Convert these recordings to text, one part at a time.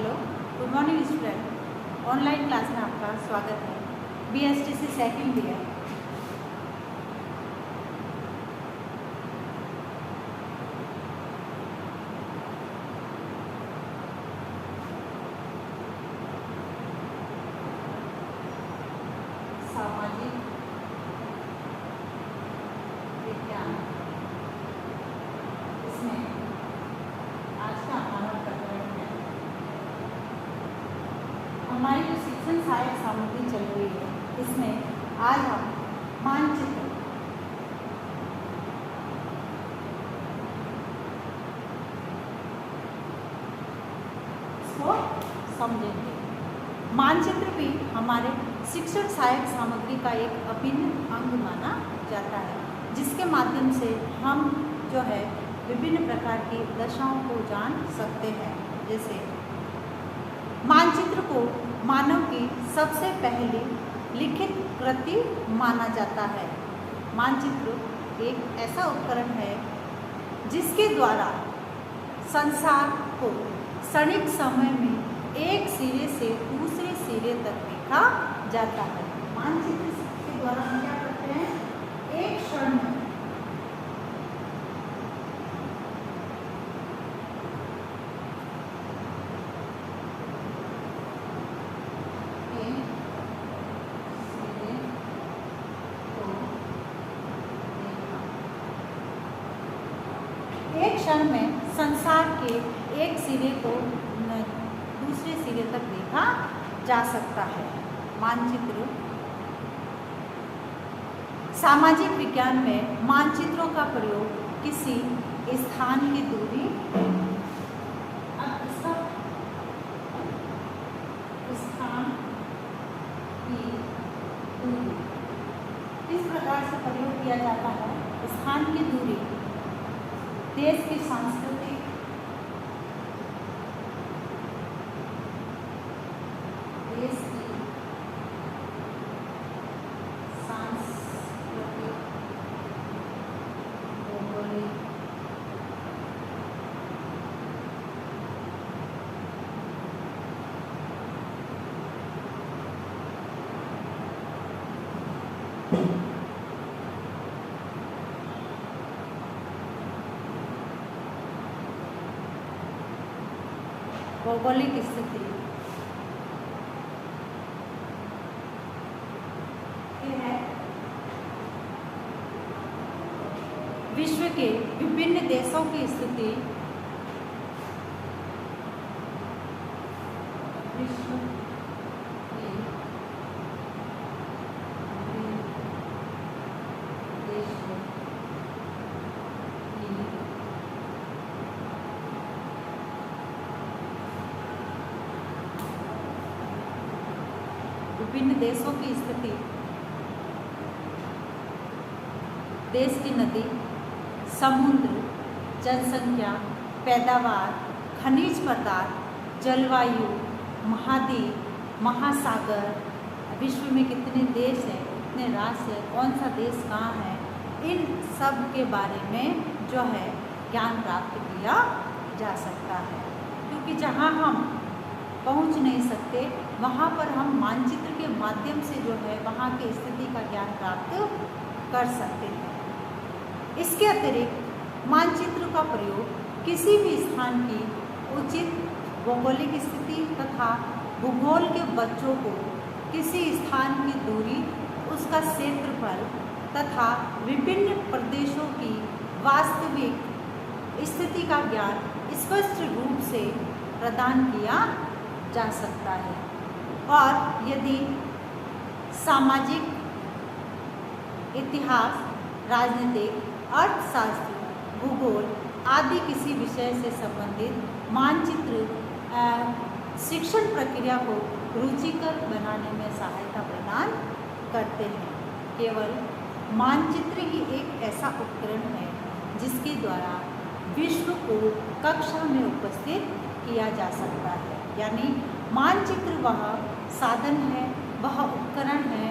Hello, good morning student. Online class में आपका स्वागत है। BSTC second year. सामाजिक विज्ञान, इसमें आज का हमारा प्रकरण है। हमारी जो शिक्षण सहायक सामग्री चल रही है, इसमें आज हम मानचित्र इसको समझेंगे। मानचित्र भी हमारे शिक्षण सहायक सामग्री का एक अभिन्न अंग माना जाता है, जिसके माध्यम से हम जो है विभिन्न प्रकार की दशाओं को जान सकते हैं। जैसे मानचित्र को मानव की सबसे पहली लिखित कृति माना जाता है। मानचित्र एक ऐसा उपकरण है जिसके द्वारा संसार को क्षणिक समय में एक सिरे से दूसरे सिरे तक देखा जाता है। मानचित्र के द्वारा हम क्या करते हैं, एक क्षण में एक क्षण में संसार के एक सिरे को दूसरे सिरे तक देखा जा सकता है। मानचित्र सामाजिक विज्ञान में मानचित्रों का प्रयोग किसी स्थान की दूरी, स्थान की दूरी इस प्रकार से प्रयोग किया जाता है। स्थान की दूरी, देश की सांस्कृतिक, देश की सांस्कृतिक, भौगोलिक, भौगोलिक स्थिति, विश्व के विभिन्न देशों की स्थिति, विश्व के विभिन्न देशों की विभिन्न देशों की स्थिति, देश की नदी, समुद्र, जनसंख्या, पैदावार, खनिज पदार्थ, जलवायु, महाद्वीप, महासागर, विश्व में कितने देश हैं, कितने राष्ट्र हैं, कौन सा देश कहाँ है, इन सब के बारे में जो है ज्ञान प्राप्त किया जा सकता है। क्योंकि जहाँ हम पहुँच नहीं सकते, वहाँ पर हम मानचित्र के माध्यम से जो है वहाँ की स्थिति का ज्ञान प्राप्त कर सकते हैं। इसके अतिरिक्त मानचित्र का प्रयोग किसी भी स्थान की उचित भौगोलिक स्थिति तथा भूगोल के बच्चों को किसी स्थान की दूरी, उसका क्षेत्रफल तथा विभिन्न प्रदेशों की वास्तविक स्थिति का ज्ञान स्पष्ट रूप से प्रदान किया जा सकता है। और यदि सामाजिक, इतिहास, राजनीतिक, अर्थशास्त्र, भूगोल आदि किसी विषय से संबंधित मानचित्र शिक्षण प्रक्रिया को रुचिकर बनाने में सहायता प्रदान करते हैं। केवल मानचित्र ही एक ऐसा उपकरण है जिसके द्वारा विश्व को कक्षा में उपस्थित किया जा सकता है। यानी मानचित्र वह साधन है, वह उपकरण है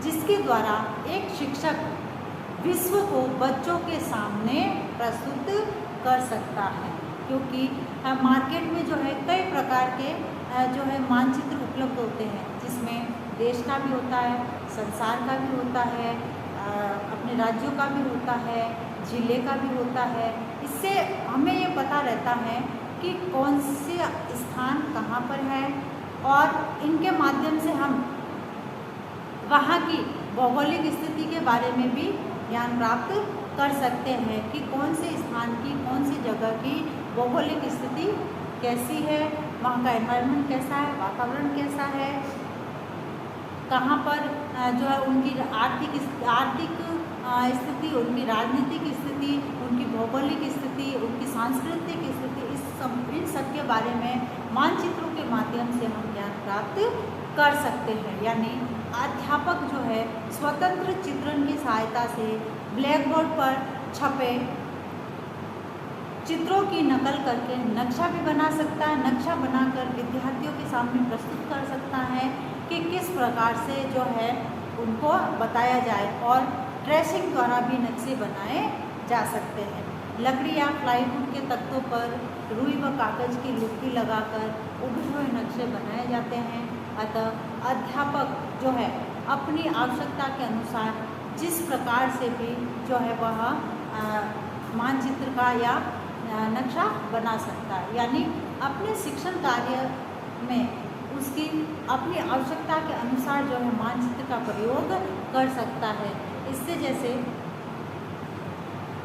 जिसके द्वारा एक शिक्षक विश्व को बच्चों के सामने प्रस्तुत कर सकता है। क्योंकि मार्केट में जो है कई प्रकार के जो है मानचित्र उपलब्ध होते हैं, जिसमें देश का भी होता है, संसार का भी होता है, अपने राज्यों का भी होता है, जिले का भी होता है। इससे हमें ये पता रहता है कि कौन से स्थान कहाँ पर है, और इनके माध्यम से हम वहाँ की भौगोलिक स्थिति के बारे में भी ज्ञान प्राप्त कर सकते हैं कि कौन से स्थान की, कौन सी जगह की भौगोलिक स्थिति कैसी है, वहाँ का एनवायरनमेंट कैसा है, वातावरण कैसा है, कहाँ पर जो है उनकी आर्थिक स्थिति, उनकी राजनीतिक स्थिति, उनकी भौगोलिक स्थिति, उनकी सांस्कृतिक स्थिति, इन सब के बारे में मानचित्रों के माध्यम से हम ज्ञान प्राप्त कर सकते हैं। यानी अध्यापक जो है स्वतंत्र चित्रण की सहायता से ब्लैक बोर्ड पर छपे चित्रों की नकल करके नक्शा भी बना सकता है। नक्शा बनाकर विद्यार्थियों के सामने प्रस्तुत कर सकता है कि किस प्रकार से जो है उनको बताया जाए, और ट्रेसिंग द्वारा भी नक्शे बनाए जा सकते हैं। लकड़ी या प्लाईवुड के तख्तों पर रुई व कागज़ की लुक्की लगाकर उभरे हुए नक्शे बनाए जाते हैं। अतः अध्यापक जो है अपनी आवश्यकता के अनुसार जिस प्रकार से भी जो है वह मानचित्र का या नक्शा बना सकता है, यानी अपने शिक्षण कार्य में उसकी अपनी आवश्यकता के अनुसार जो है मानचित्र का प्रयोग कर सकता है। इससे जैसे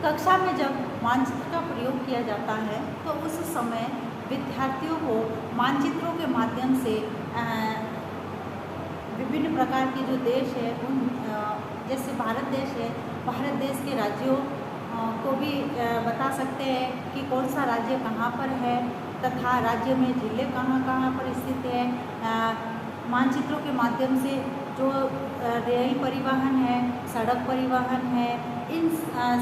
कक्षा में जब मानचित्र का प्रयोग किया जाता है तो उस समय विद्यार्थियों को मानचित्रों के माध्यम से विभिन्न प्रकार के जो देश है उन जैसे भारत देश है, भारत देश के राज्यों को भी बता सकते हैं कि कौन सा राज्य कहाँ पर है तथा राज्य में जिले कहाँ कहाँ पर स्थित है। मानचित्रों के माध्यम से जो रेल परिवहन है, सड़क परिवहन है, इन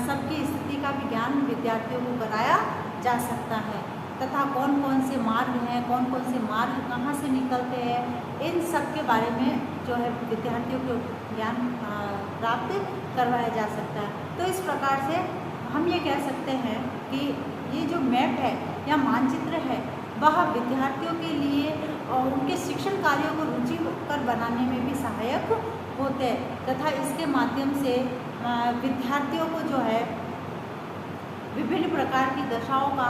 सब की स्थिति का भी ज्ञान विद्यार्थियों को कराया जा सकता है तथा कौन कौन से मार्ग हैं, कौन कौन से मार्ग कहाँ से निकलते हैं, इन सब के बारे में जो है विद्यार्थियों को ज्ञान प्राप्त करवाया जा सकता है। तो इस प्रकार से हम ये कह सकते हैं कि ये जो मैप है या मानचित्र है वह विद्यार्थियों के लिए और उनके शिक्षण कार्यों को रुचिकर बनाने में भी सहायक होते हैं तथा इसके माध्यम से विद्यार्थियों को जो है विभिन्न प्रकार की दशाओं का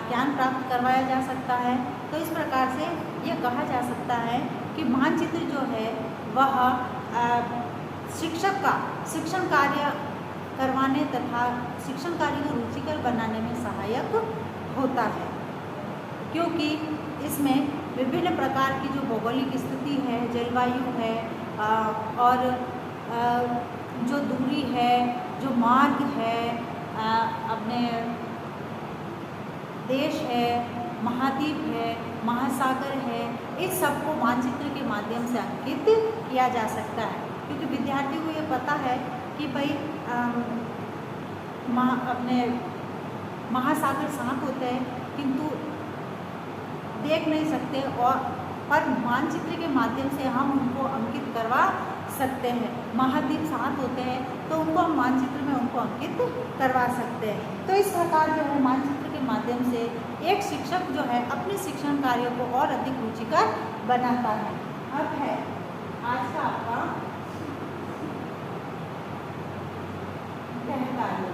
ज्ञान प्राप्त करवाया जा सकता है। तो इस प्रकार से यह कहा जा सकता है कि मानचित्र जो है वह शिक्षक का शिक्षण कार्य करवाने तथा शिक्षण कार्य को रुचिकर बनाने में सहायक होता है, क्योंकि इसमें विभिन्न प्रकार की जो भौगोलिक स्थिति है, जलवायु है और जो दूरी है, जो मार्ग है, अपने देश है, महाद्वीप है, महासागर है, इस सब को मानचित्र के माध्यम से अंकित किया जा सकता है। क्योंकि विद्यार्थियों को ये पता है कि भाई अपने महासागर शांत होते हैं किंतु देख नहीं सकते, और पर मानचित्र के माध्यम से हम उनको अंकित करवा सकते हैं। महाद्वीप शांत होते हैं तो उनको हम मानचित्र में उनको अंकित करवा सकते हैं। तो इस प्रकार जो है मानचित्र के माध्यम से एक शिक्षक जो है अपने शिक्षण कार्य को और अधिक रुचिकर बनाता है। अब है आज का आपका कार्य।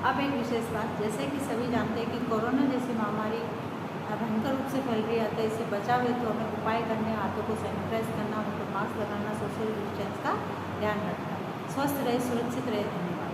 अब एक विशेष बात, जैसे कि सभी जानते हैं कि कोरोना जैसी महामारी भयंकर रूप से फैल रही है। अतः इससे बचाव हेतु हमें उपाय करने, हाथों को सैनिटाइज करना, उनको मास्क लगाना, सोशल डिस्टेंस का ध्यान रखना। स्वस्थ रहे, सुरक्षित रहे। धन्यवाद।